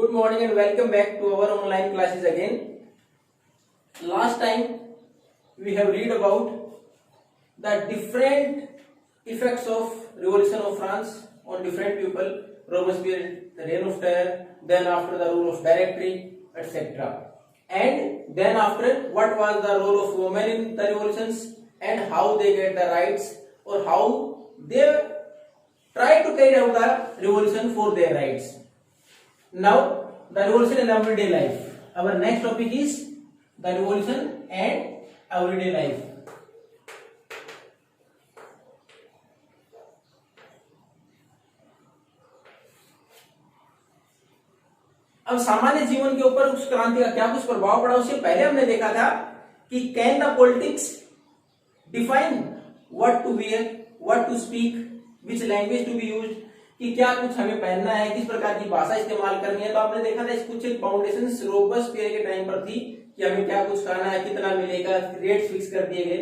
Good morning and welcome back to our online classes again. Last time we have read about the different effects of Revolution of France on different people, Robespierre, the reign of terror, then after the rule of Directory, etc. And then after what was the role of women in the revolutions and how they get the rights or how they try to carry out the revolution for their rights. Now, the revolution in everyday life. Our next topic is the revolution and everyday life. अब सामान्य जीवन के ऊपर उस क्रांति का क्या कुछ प्रभाव पड़ा, उससे पहले हमने देखा था कि can the politics define what to wear, what to speak, which language to be used, कि क्या कुछ हमें पहनना है, किस प्रकार की भाषा इस्तेमाल करनी है. तो आपने देखा था कुछ एक फाउंडेशन रोबेस्पियर के टाइम पर थी कि हमें क्या कुछ खाना है, कितना मिलेगा, रेट फिक्स कर दिए गए.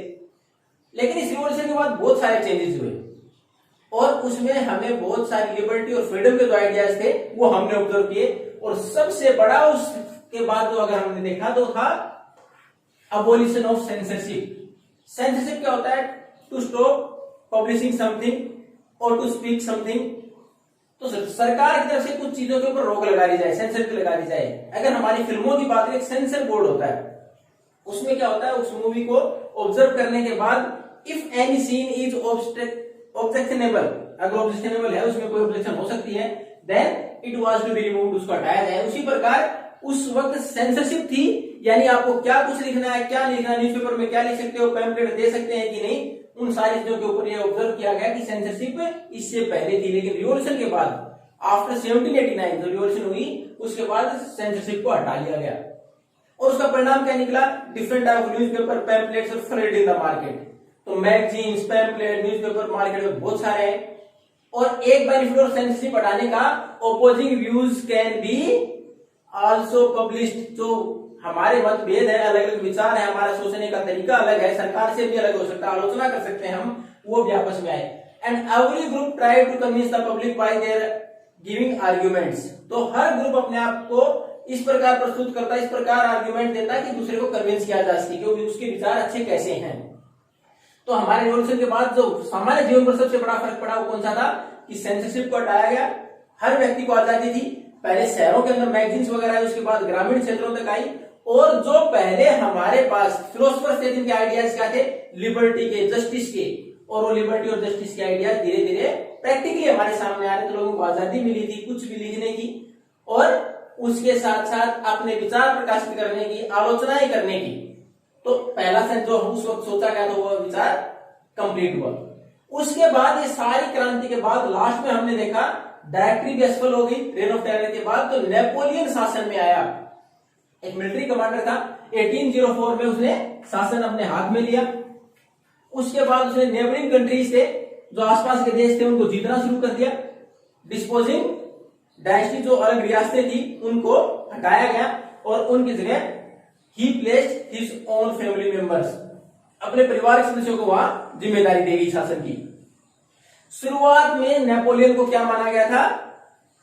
लेकिन इस रिवॉल्यूशन के बाद बहुत सारे चेंजेस हुए और उसमें हमें बहुत सारी लिबर्टी और फ्रीडम के जो आइडियाज थे वो हमने ऑब्जर्व किए. और सबसे बड़ा उसके बाद जो अगर हमने देखा तो था अबोलिशन ऑफ सेंसरशिप. सेंसरशिप क्या होता है? टू स्टॉप पब्लिशिंग समथिंग और टू स्पीक समथिंग. तो सरकार की तरफ से कुछ चीजों के ऊपर रोक लगा दी जाए, सेंसर लगा दी जाए. अगर हमारी फिल्मों की बात करें, सेंसर बोर्ड होता है. उसमें क्या होता है, उस मूवी को ऑब्जर्व करने के बाद if any scene is objectionable, अगर ऑब्जेक्शनेबल है, उसमें कोई ऑब्जेक्शन हो सकती है, then it was to be removed, उसको हटाया जाए. उसी प्रकार उस वक्त सेंसरशिप थी, यानी आपको क्या कुछ लिखना है, क्या लिखना है, न्यूज़पेपर में क्या लिख सकते हो, पैम्पलेट दे सकते हैं कि नहीं, उन सारी चीजों के ऊपर यह ऑब्जर्व किया गया कि सेंसरशिप इससे पहले थी. लेकिन रिवॉल्यूशन के बाद आफ्टर 1789 जो रिवॉल्यूशन हुई उसके बाद सेंसरशिप को हटा लिया गया. और उसका परिणाम क्या निकला? Different type of newspaper, pamphlets और फ्लड इन द मार्केट. तो मैगजीन्स, पैम्पलेट, न्यूज़पेपर मार्केट में बहुत सारे हैं. और एक बेनिफिट और सेंसरशिप हटाने का, opposing views can be also published. जो हमारे मतभेद है, अलग अलग विचार है, हमारा सोचने का तरीका अलग है, सरकार से भी अलग हो सकता है, आलोचना कर सकते हैं हम, वो भी आपस में आए. And every group try to convince the public by their giving arguments. तो हर ग्रुप अपने आप को इस प्रकार प्रस्तुत करता है, इस प्रकार आर्ग्यूमेंट देता है कि दूसरे को कन्विंस किया जा सके कि उसके विचार अच्छे कैसे हैं. तो हमारे रिवॉल्यूशन के बाद जो सामान्य जीवन पर सबसे बड़ा फर्क पड़ा वो कौन सा था कि सेंसरशिप को हटाया गया. हर व्यक्ति को आजादी थी. पहले शहरों के अंदर मैगजीन्स वगैरह आई, उसके बाद ग्रामीण क्षेत्रों तक आई. और जो पहले हमारे पास फिलोसफर्स थे जिनके आइडियाज क्या थे, लिबर्टी के, जस्टिस के, और वो लिबर्टी और जस्टिस के आइडियाज धीरे धीरे प्रैक्टिकली हमारे सामने आ रहे. तो लोगों को आजादी मिली थी कुछ भी लिखने की और उसके साथ साथ अपने विचार प्रकाशित करने की, आलोचनाएं करने की. तो पहला सेंस जो उस वक्त सोचा गया था वो विचार कंप्लीट हुआ. उसके बाद ये सारी क्रांति के बाद लास्ट में हमने देखा डायरेक्टरी भी असफल हो गई रेन ऑफ टेरर के बाद. तो नेपोलियन शासन में आया. एक मिलिट्री कमांडर था, 1804 में उसने शासन अपने हाथ में लिया. उसके बाद उसने नेबरिंग कंट्रीज थे, जो आसपास के देश थे, उनको जीतना शुरू कर दिया. डिस्पोजिंग डायनेस्टी, जो अलग रियासतें थी, उनको हटाया गया और उनकी जगह ही placed his own family members, अपने परिवार के सदस्यों को वहां जिम्मेदारी दी गई शासन की. शुरुआत में नेपोलियन को क्या माना गया था?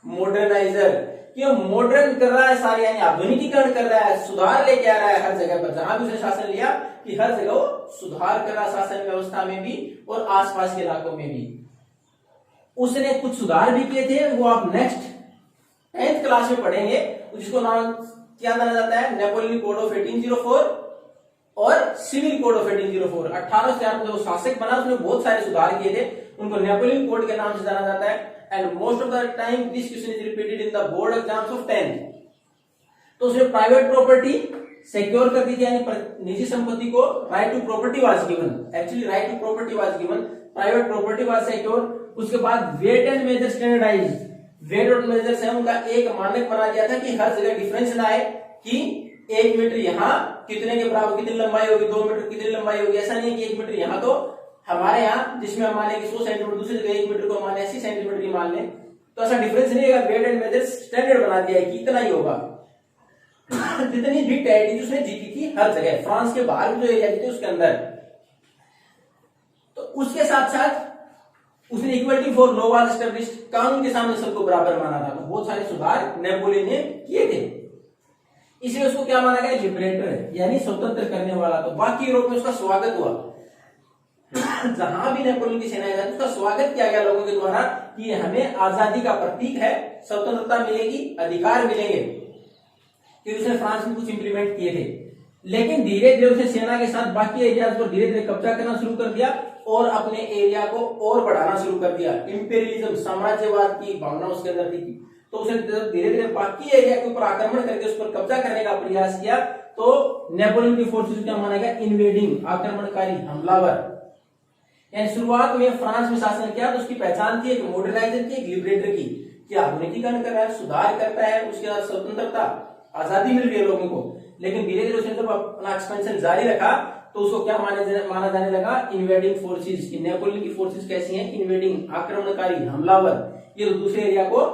मॉडर्नाइजर, कि मॉडर्न कर रहा है सारे, यानी आधुनिकीकरण कर रहा है, सुधार लेके आ रहा है हर जगह पर. जहां भी उसने शासन लिया कि हर जगह वो सुधार कर रहा, शासन व्यवस्था में भी और आसपास के इलाकों में भी. उसने कुछ सुधार भी किए थे, वो आप नेक्स्ट 10th क्लास में पढ़ेंगे, जिसको नाम क्या जाना जाता है, नेपोलियन कोड ऑफ 1804 और सिविल कोड ऑफ 1804. 1804 में जो शासक बना उसने बहुत सारे सुधार किए थे, उनको नेपोलियन कोड के नाम से जाना जाता है. And most of the time this question is repeated in the board exams of 10th. तो उसने प्राइवेट प्रॉपर्टी सिक्योर कर दी थी, यानी निजी संपत्ति को right to property was given. Actually right to property was given, private property was secure. उसके बाद weight and measure standardised. Weight और मेजर्स है उनका एक मानक बना दिया था कि हर जगह डिफरेंस ना आए कि 1 मीटर यहाँ कितने के बराबर, कितनी लंबाई होगी, 2 मीटर कितनी लंबाई होगी. ऐसा नहीं है कि 1 मीटर यहाँ, तो हमारे यहाँ जिसमें हम माने कि 100 सेंटीमीटर, दूसरी जगह 1 मीटर को माने 80 सेंटीमीटर की मान लें, तो ऐसा डिफरेंस नहीं है. वेट एंड मेजर स्टैंडर्ड बना दिया है कि इतना ही होगा. जितनी भी टेरिटरी उसने जीती थी हर जगह, फ्रांस के बाहर भी जो एरिया थी उसके अंदर. तो उसके साथ साथ उसने equality for law was established, कानून के सामने सबको बराबर माना था। तो बहुत सारे सुधार नेपोलियन ने किए थे, इसलिए उसको क्या माना गया, लिबरेटर यानी स्वतंत्र करने वाला। तो बाकी यूरोप में उसका स्वागत हुआ, जहां भी नेपोलियन की सेनाएं गई उसका स्वागत किया गया लोगों के द्वारा कि हमें आजादी का प्रतीक है, स्वतंत्रता मिलेगी, अधिकार मिलेंगे, क्योंकि उसने फ्रांस में कुछ इंप्लीमेंट किए थे। लेकिन धीरे धीरे उसने सेना के साथ बाकी एरियाज पर धीरे धीरे कब्जा करना शुरू कर दिया और अपने एरिया को और बढ़ाना शुरू कर दिया। इंपीरियलिज्म, साम्राज्यवाद की भावना उसके अंदर थी, तो उसने धीरे धीरे बाकी एरिया के ऊपर आक्रमण करके उस पर कब्जा करने का प्रयास किया। तो नेपोलियन की फोर्सेस क्या माना गया, इन्वेडिंग, आक्रमणकारी, हमलावर। यानी शुरुआत में फ्रांस में शासन किया तो उसकी पहचान थी एक मॉडर्नाइजर की, एक लिबरेटर की, कि आधुनिकीकरण कर रहा है, सुधार करता है, उसके बाद स्वतंत्रता, आजादी मिल रही है लोगों को। लेकिन धीरे धीरे उसने जब अपना एक्सपेंशन जारी रखा तो उसको क्या माना जाने लगा, इन्वेडिंग फोर्सेस। नेपोलियन की फोर्सेस कैसी हैं, इन्वेडिंग, आक्रमणकारी, हमलावर। ये तो दूसरे एरिया को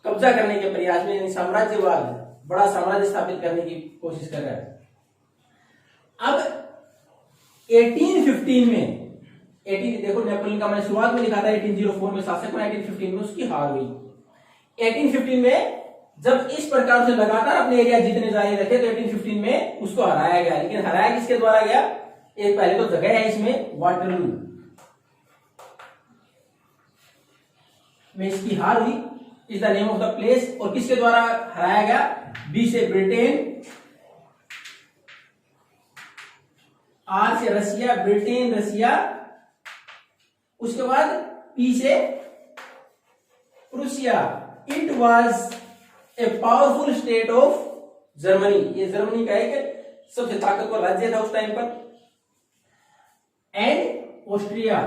कब्जा करने के प्रयास में, यानी साम्राज्यवाद, बड़ा साम्राज्य स्थापित करने की कोशिश कर रहा है। अब 1815 में, देखो नेपोलियन का मैंने शुरुआत में लिखा था 1804 में शासक बना, 1815 में उसकी हार हुई। 1815 में जब इस प्रकार से लगातार अपने एरिया जीतने जारी रखे तो 1815 में उसको हराया गया। लेकिन हराया किसके द्वारा गया, एक पहले तो जगह है इसमें, वाटरलू में इसकी हार हुई, is the name of the place. और किसके द्वारा हराया गया, बी से ब्रिटेन, आर से रसिया, ब्रिटेन, रसिया, उसके बाद पी से Prussia. It was a powerful state of Germany, ये जर्मनी का एक सबसे ताकतवर राज्य था उस टाइम पर। एंड ऑस्ट्रिया,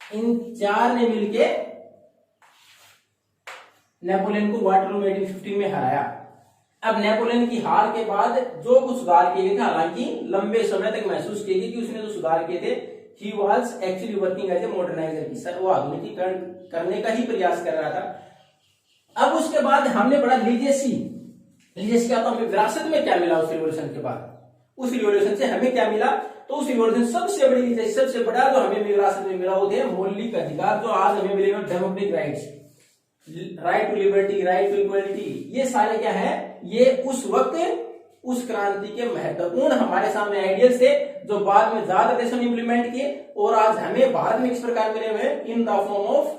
इन चार ने मिलके नेपोलियन को वाटरलू 1815 में हराया। अब नेपोलियन की हार के बाद जो कुछ सुधार किए गए थे, हालांकि लंबे समय तक महसूस किए गए कि उसने जो सुधार किए थे, he was actually working as a moderniser की, सर वो आधुनिकीकरण करने का ही प्रयास कर रहा था। अब उसके बाद हमने पढ़ा लीजेसी क्या था, हमें विरासत में क्या मिला उस रिवॉल्यूशन के बाद, उस रिवॉल्यूशन से हमें क्या मिला। तो उस रिवॉल्यूशन सबसे बड़ी लीजेसी, सबसे बड़ा जो हमें विरासत में मिला वो थे मौलिक अधिकार, जो आज हमें मिले, democratic rights, right to liberty, right to equality. ये सारे क्या है, ये उस वक्त उस क्रांति के महत्वपूर्ण हमारे सामने आइडियल्स थे, जो बाद में ज्यादा देशों ने इंप्लीमेंट किए और आज हमें भारत में किस प्रकार मिले हुए, in the form of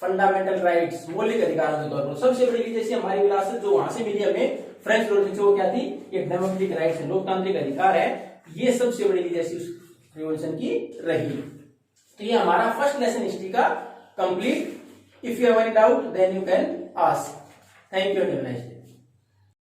fundamental rights, मौलिक अधिकारों के तौर पर। सबसे बड़ी जैसे हमारी विरासत जो वहां से मिली हमें फ्रेंच रिवॉल्यूशन से, वो क्या थी, ये डेमोक्रेटिक राइट्स है, लोकतांत्रिक अधिकार है। ये सबसे बड़ी जैसी उस रिवॉल्यूशन की रही। तो ये हमारा फर्स्ट लेसन हिस्ट्री का complete. If you have any doubt then you can ask. Thank you and have a nice day.